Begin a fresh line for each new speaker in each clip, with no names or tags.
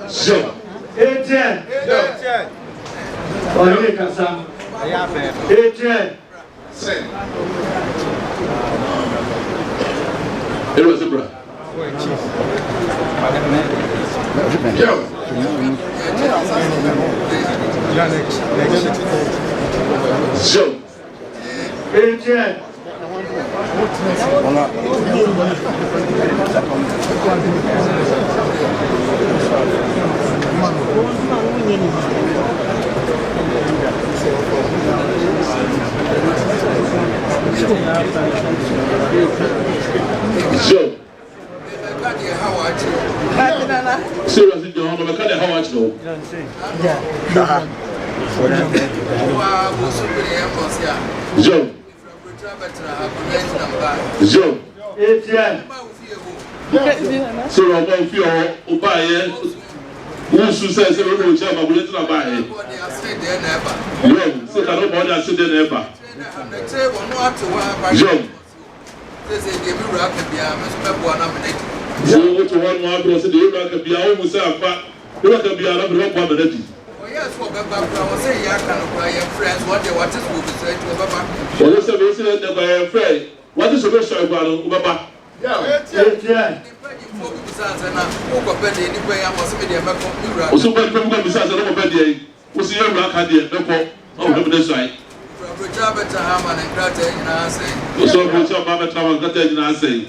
Joe. Etienne. Olivier Kassam. Etienne.
It was a brother. Joe. Joe.
Etienne.
Joe. Seriously, John, but I can't how much no. Joe. Joe.
Etienne.
So I'm going to feel Obaye. Who says every will tell my bullet to buy it? No, so I don't bother to the neighbor. Joe. So what to one more person, you can be almost a fat. You can be another one minute.
Yes, what I say, I can buy friends. What they want to say to Baba.
Well, let's have a say that by a friend. What is the best I want, Baba?
Etienne.
Also, when people besides a little bit, we see a black idea, no point. Oh, no, this way. So, what's your mama tower got in our say?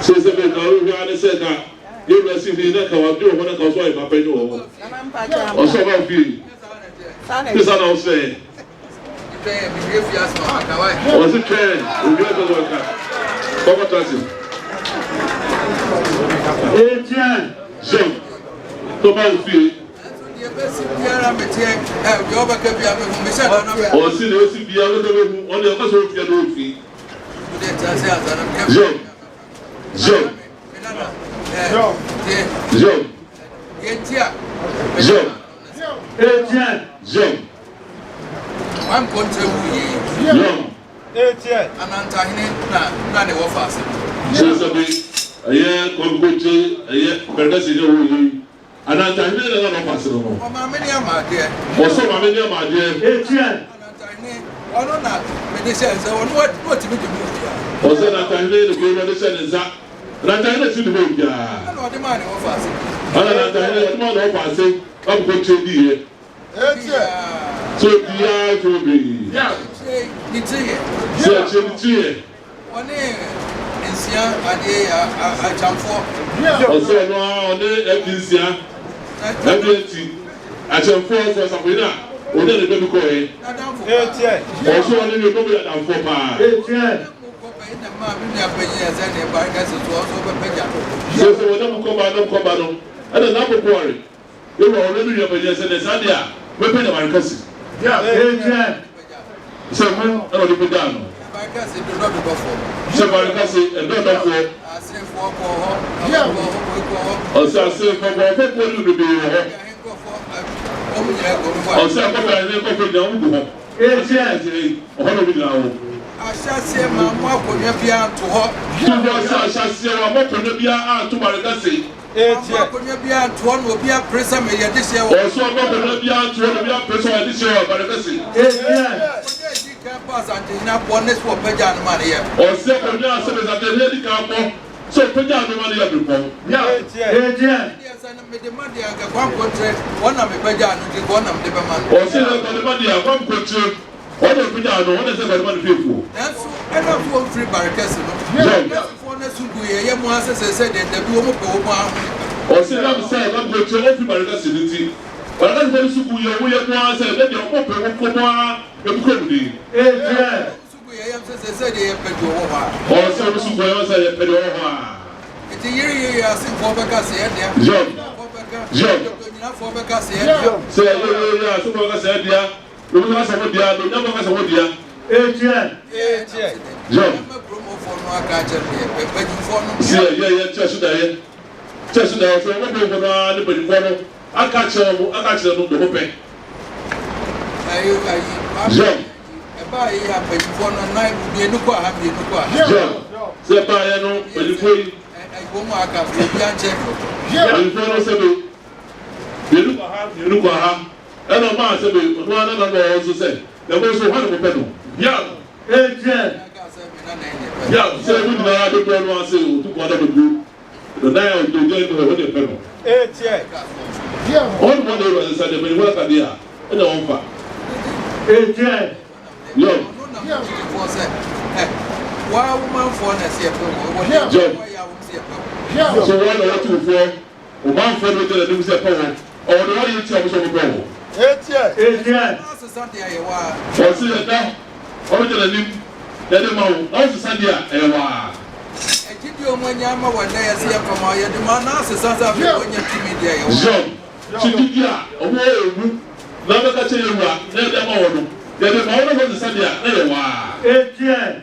Says the big girl, said that you receive the neck of your one of those wife, I pay no. Also, about you. This I don't say. Was it train? We get to work out. Papa Tassi.
Etienne.
Jean. Thomas Field. Or see the OCB on the other side of your feet. Jean. Jean. Jean. Jean.
Etienne.
Jean.
I'm going to
Jean.
Etienne.
and Antahine, not the office.
Joseph, a year, Computer, a year, Perdas, and I'm telling you that I'm not
Oh, many are my dear.
also, my dear.
Etienne.
I don't know. Medicine, so what to do?
Was that I'm telling you the medicine is that? And I'm telling you to the book,
I
yeah.
know the money of us.
And I'm telling you, I'm not passing. I'm going to be here. So, the eye to be. Yeah.
It's here.
Search it.
One in Sia, I jump for.
Also, no, on the FDC, FDC. I shall force us a winner. Or then the baby coin. Also, I need to go with them for my.
Etienne.
So, when I'm coming, and another quarry. You were already your business and the Sadia. We're paying our cousin. Yeah,
Etienne.
so when I don't put down. So, my cousin, and not for. Also, I say, for what will you be? Also, I'm going to go down.
Etienne.
I
shall say, Mamma, when you're beyond to her.
I shall say, I'm not going to be out to my cousin.
When you're beyond to one will be a prison, may you this year.
Also, I'm not going to be out to be a person this year, but I cousin.
Etienne.
Pass and enough bonus for Pajan money.
Or second, I said that the lady can't go. So, Pajan money every point. Yeah,
Etienne.
Yes, and made the money and one contract, one of the Pajan, one of the man.
Or say that the money I one picture. What is Pajan? What is the money people?
That's enough for free barricades. For the Subuya, Yamas said that the woman go.
Or say that I'm saying, I'm going to open my facility. But I'm going to we are once and then you're open a comedy.
Etienne.
Or some supervisors at Pedroha.
It's a year you are saying for Becassia.
John.
For Becassia.
Say, yeah, supervisors said, yeah. You will ask what they are, you never ask what they are.
Etienne.
John. Yeah, just there. Just there, so I'm going to go on the body. I catch them the hope. John.
ba yi ya pe fo no nai bi nu ko ha bi nu ko ha
se ba ya no pe fo yi
ai bo mu aka bi an che
pe fo no se be nu ko ha e no ma se be no ana na no so se le mo so ha no pe no ya
Etienne.
ya se bu na do do no ase o tu ko da bu no na ya do je no de pe no
Etienne.
on mo do ro se de be wa ka dia e na won fa
Etienne.
yo
wa woman for na se pe wo ya wo se pe
so wa na tu fo o man fo do de de se pe wo o do wa yi ti o so pe wo
Etienne.
Etienne.
na se sante aye wa
o si le da o de la nim de de ma wo o si sande a e wa
ejidi o mo nya ma wa na ya se pe ma ya de ma na se sante a pe wo nya timi dia ye
jo ti di dia o mo ewu na be ka che ewu a na de ma wo no de de ma wo no si sande a na ye wa
Etienne.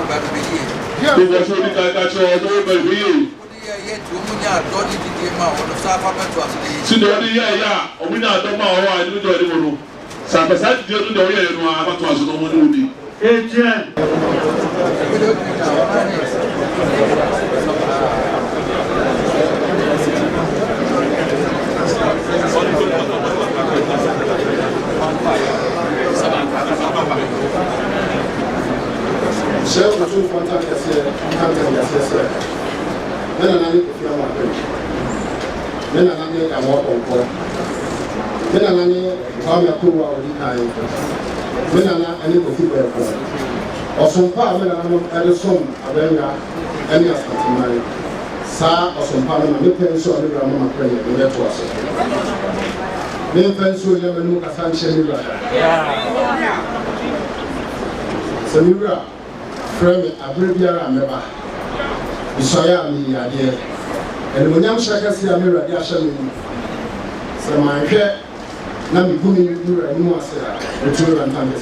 ba be ye
ko bo so di ka che o do be wi
ye tu mu nya do ni di ma wo sa fa ba to asle
si do di ya o mi na do ma wo a ni do di wo no sa pa sa di do de o ye no a ba to aso no mo ni odi
Etienne.
Chef of the contact is here, then another then another a walk on call. Then another Kwame Akua or the time. Then another people for. Or some part when I'm at the song, a very any as my sa or some part of the pencil on the grammar prayer in that was. Then pencil never look at Sanchez. Samira. Frame Abribiara Meba. Isaya mi ade. And when I'm shaka see Amira dia shame. So my hair na mi gumi ni ra ni ase a. Etu ran tan.